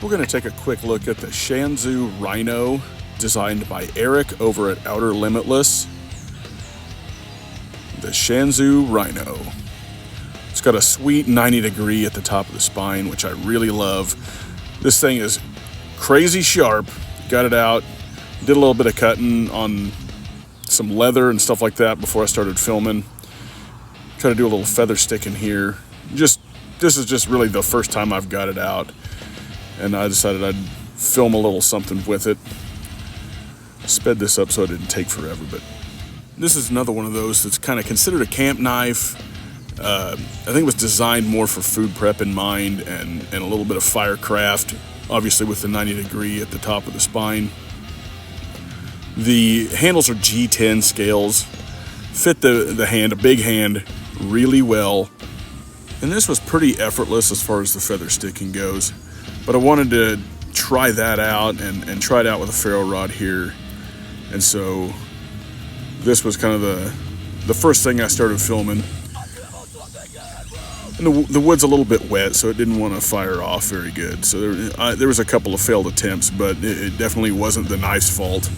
We're going to take a quick look at the Shanzu Rhino, designed by Eric over at Outer Limitless. The Shanzu Rhino. It's got a sweet 90 degree at the top of the spine, which I really love. This thing is crazy sharp. Got it out, did a little bit of cutting on some leather and stuff like that before I started filming. Try to do a little feather stick in here. This is just really the first time I've got it out, and I decided I'd film a little something with it. Sped this up so it didn't take forever, but this is another one of those that's kind of considered a camp knife. I think it was designed more for food prep in mind and a little bit of firecraft, obviously with the 90 degree at the top of the spine. The handles are G10 scales, fit the hand, a big hand, really well. And this was pretty effortless as far as the feather sticking goes. But I wanted to try that out and try it out with a ferro rod here. And so this was kind of the first thing I started filming. And the wood's a little bit wet, so it didn't want to fire off very good. So there was a couple of failed attempts, but it definitely wasn't the knife's fault.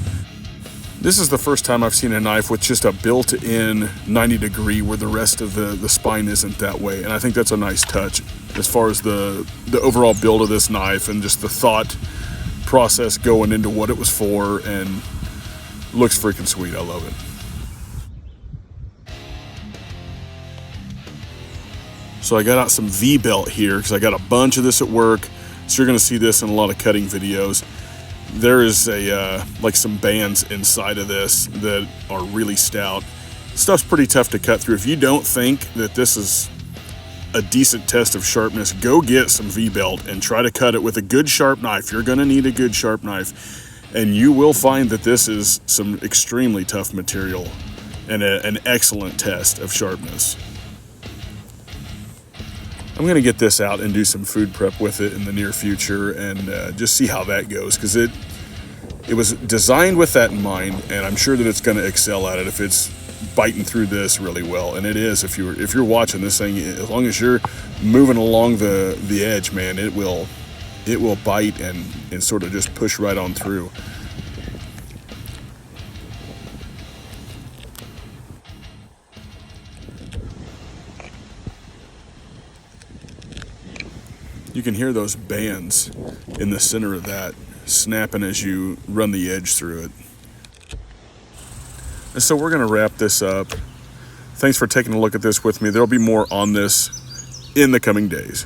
This is the first time I've seen a knife with just a built-in 90 degree where the rest of the spine isn't that way. And I think that's a nice touch as far as the overall build of this knife and just the thought process going into what it was for, and looks freaking sweet. I love it. So I got out some V-belt here because I got a bunch of this at work. So you're going to see this in a lot of cutting videos. There is like some bands inside of this that are really stout. Stuff's pretty tough to cut through. If you don't think that this is a decent test of sharpness, go get some V-belt and try to cut it with a good sharp knife. You're going to need a good sharp knife, and you will find that this is some extremely tough material and an excellent test of sharpness. I'm going to get this out and do some food prep with it in the near future and just see how that goes, because it was designed with that in mind, and I'm sure that it's going to excel at it if it's biting through this really well. And it is. If you're watching this thing, as long as you're moving along the edge, man, it will bite and sort of just push right on through. You can hear those bands in the center of that snapping as you run the edge through it. And so we're going to wrap this up. Thanks for taking a look at this with me. There'll be more on this in the coming days.